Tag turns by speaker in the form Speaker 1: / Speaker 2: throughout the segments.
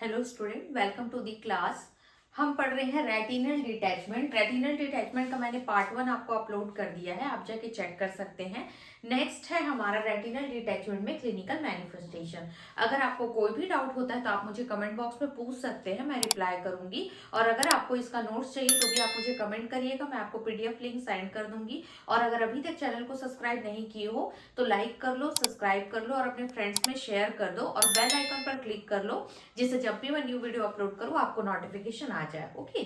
Speaker 1: Hello student, welcome to the class. हम पढ़ रहे हैं रेटिनल डिटैचमेंट। रेटिनल डिटैचमेंट का मैंने पार्ट 1 आपको अपलोड कर दिया है, आप जाके चेक कर सकते हैं। नेक्स्ट है हमारा रेटिनल डिटैचमेंट में क्लिनिकल मैनिफेस्टेशन। अगर आपको कोई भी डाउट होता है तो आप मुझे कमेंट बॉक्स में पूछ सकते हैं, मैं रिप्लाई करूंगी। और अगर आपको इसका नोट्स चाहिए तो भी आप मुझे कमेंट करिएगा, मैं आपको पीडीएफ लिंक सेंड कर दूंगी। और अगर अभी तक चैनल को सब्सक्राइब नहीं किए हो तो लाइक कर लो, सब्सक्राइब कर लो और अपने फ्रेंड्स में शेयर कर दो और बेल आइकन पर क्लिक कर लो, जिससे जब भी मैं न्यू वीडियो अपलोड करूँ आपको नोटिफिकेशन आ जाए। ओके,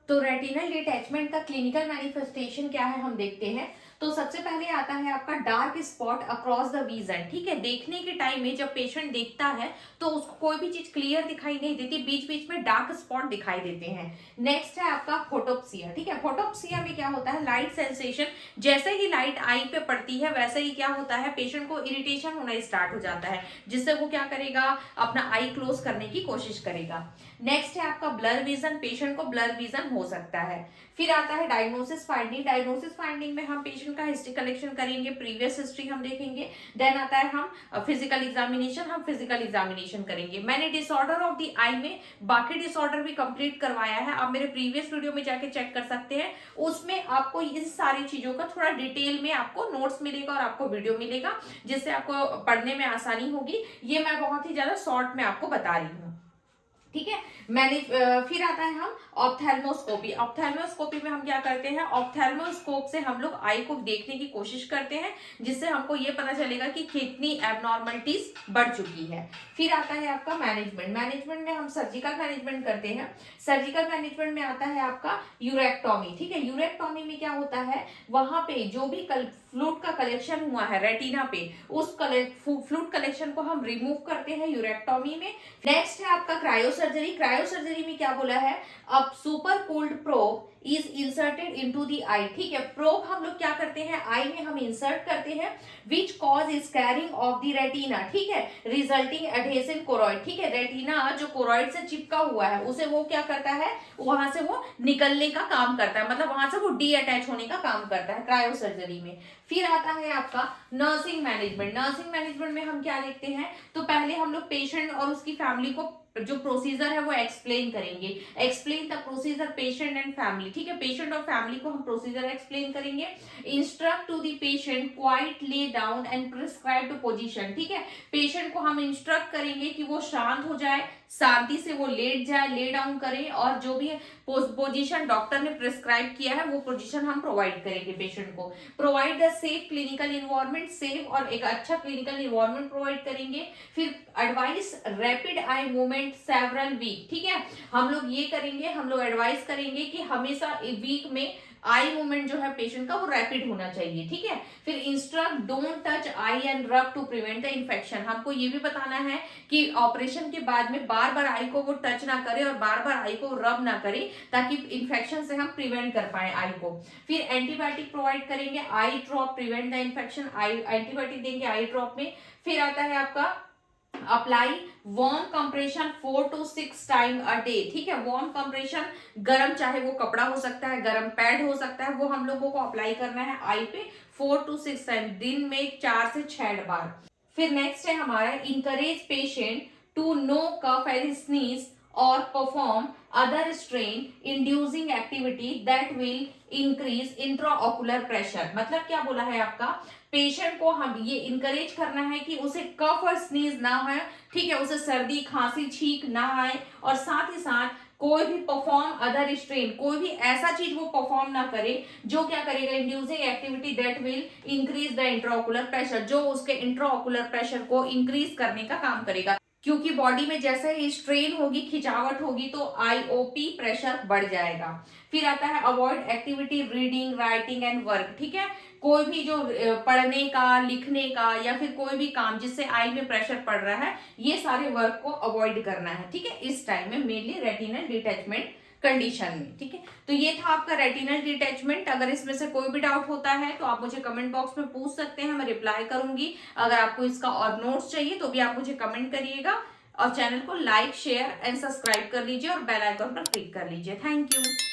Speaker 1: तो रेटिनल डिटैचमेंट का क्लिनिकल मैनिफेस्टेशन क्या है हम देखते हैं। तो सबसे पहले आता है आपका dark spot across the vision. ठीक है, देखने के टाइम में जब पेशेंट देखता है तो उसको कोई भी चीज क्लियर दिखाई नहीं देती, बीच बीच में डार्क स्पॉट दिखाई देते हैं। नेक्स्ट है आपका फोटोप्सिया। ठीक है, फोटोप्सिया में क्या होता है, लाइट सेंसेशन। जैसे ही लाइट आई पे पड़ती है वैसे ही क्या होता है, पेशेंट को इरिटेशन होना स्टार्ट हो जाता है, जिससे वो क्या करेगा, अपना आई क्लोज करने की कोशिश करेगा। नेक्स्ट है आपका ब्लर विजन, पेशेंट को ब्लर विजन हो सकता है। फिर आता है डायग्नोसिस फाइंडिंग। डायग्नोसिस फाइंडिंग में हम पेशेंट का हिस्ट्री कलेक्शन करेंगे, प्रीवियस हिस्ट्री हम देखेंगे। देन आता है हम फिजिकल एग्जामिनेशन, हम फिजिकल एग्जामिनेशन करेंगे। मैंने डिसऑर्डर ऑफ द आई में बाकी डिसऑर्डर भी कंप्लीट करवाया है, आप मेरे प्रीवियस वीडियो में जाके चेक कर सकते हैं। उसमें आपको इस सारी चीजों का थोड़ा डिटेल में आपको नोट्स मिलेगा और आपको वीडियो मिलेगा, जिससे आपको पढ़ने में आसानी होगी। ये मैं बहुत ही ज्यादा शॉर्ट में आपको बता रही हूँ। ठीक है, मैंने फिर आता है हम ऑप्थेल्मोस्कोपी। ऑप्थेल्मोस्कोपी में हम क्या करते हैं, ऑप्थेल्मोस्कोप से हम लोग आई को देखने की कोशिश करते हैं, जिससे हमको ये पता चलेगा कि कितनी एबनॉर्मलिटीज बढ़ चुकी है। फिर आता है आपका मैनेजमेंट। मैनेजमेंट में हम सर्जिकल मैनेजमेंट करते हैं। सर्जिकल मैनेजमेंट में आता है आपका यूरेक्टोमी। ठीक है, यूरेक्टोमी में क्या होता है, वहां पे जो भी फ्लूइड का कलेक्शन हुआ है रेटिना पे, उस फ्लूइड कलेक्शन को हम रिमूव करते हैं यूरेक्टोमी में। नेक्स्ट है आपका क्रायोसर्जरी। क्रायोसर्जरी में क्या बोला है, अब super cold probe is inserted into the eye. ठीक है, प्रोब हम लोग क्या करते हैं, आई में हम इंसर्ट करते हैं, which cause scaring of the retina. ठीक है, रिजल्टिंग एडहेसिव कोरॉइड। ठीक है, रेटिना जो कोरॉइड से चिपका हुआ है उसे वो क्या करता है, वहां से वो निकलने का काम करता है, मतलब वहां से वो डी अटैच होने का काम करता है क्रायोसर्जरी में। फिर आता है आपका नर्सिंग मैनेजमेंट। नर्सिंग मैनेजमेंट में हम क्या देखते हैं, तो पहले हम लोग पेशेंट और उसकी फैमिली को जो प्रोसीजर है वो एक्सप्लेन करेंगे। Explain the procedure patient and family. ठीक है, पेशेंट और फैमिली को हम प्रोसीजर एक्सप्लेन करेंगे। Instruct to the patient quiet lay down and prescribed position. ठीक है, पेशेंट को हम इंस्ट्रक्ट करेंगे कि वो शांत हो जाए, शांति से वो लेट जाए, ले डाउन करे, और जो भी पोजीशन डॉक्टर ने प्रिस्क्राइब किया है वो पोजीशन हम प्रोवाइड करेंगे पेशेंट को। Provide the safe clinical environment, safe और एक अच्छा क्लिनिकल इन्वायरमेंट प्रोवाइड करेंगे। फिर advise rapid eye movement several week. ठीक है, हम लोग ये करेंगे, हम लोग एडवाइस करेंगे कि हमेशा वीक में आई मूवमेंट जो है पेशेंट का वो रैपिड होना चाहिए। ठीक है, फिर instruct don't touch eye and rub to prevent the infection. हमको ये भी बताना है कि ऑपरेशन के बाद में बार बार आई को वो टच ना करे और बार बार आई को रब ना करे, ताकि इन्फेक्शन से हम प्रिवेंट कर पाए आई को। फिर एंटीबायोटिक प्रोवाइड करेंगे, eye drop prevent the infection, eye antibiotic देंगे आई ड्रॉप में। फिर आता है आपका apply warm compression 4 to 6 time a day. ठीक है, वार्म कंप्रेशन गरम, चाहे वो कपड़ा हो सकता है, गरम पैड हो सकता है, वो हम लोगों को अप्लाई करना है आई पे 4 to 6 टाइम, दिन में 4 से 6 बार। फिर नेक्स्ट है हमारा encourage patient to no cough and sneeze और perform other strain inducing activity that will increase intraocular pressure. मतलब क्या बोला है आपका, पेशेंट को हम ये इंकरेज करना है कि उसे कफ और स्नीज ना हो। ठीक है, उसे सर्दी खांसी छींक ना आए, और साथ ही साथ कोई भी परफॉर्म अदर स्ट्रेन, कोई भी ऐसा चीज वो परफॉर्म ना करे जो क्या करेगा, inducing activity that will increase the intraocular pressure, जो उसके इंट्राओकुलर प्रेशर को इंक्रीज करने का काम करेगा। क्योंकि बॉडी में जैसे ही स्ट्रेन होगी, खिंचावट होगी, तो आईओपी प्रेशर बढ़ जाएगा। फिर आता है avoid activity reading writing and work. ठीक है, कोई भी जो पढ़ने का, लिखने का या फिर कोई भी काम जिससे आई में प्रेशर पड़ रहा है, ये सारे वर्क को अवॉइड करना है। ठीक है, इस टाइम में मेनली रेटिनल डिटैचमेंट कंडीशन में। ठीक है, तो ये था आपका रेटिनल डिटैचमेंट। अगर इसमें से कोई भी डाउट होता है तो आप मुझे कमेंट बॉक्स में पूछ सकते हैं, मैं रिप्लाई करूंगी। अगर आपको इसका और नोट्स चाहिए तो भी आप मुझे कमेंट करिएगा, और चैनल को लाइक शेयर एंड सब्सक्राइब कर लीजिए और बेल आइकन पर क्लिक कर लीजिए। Thank you.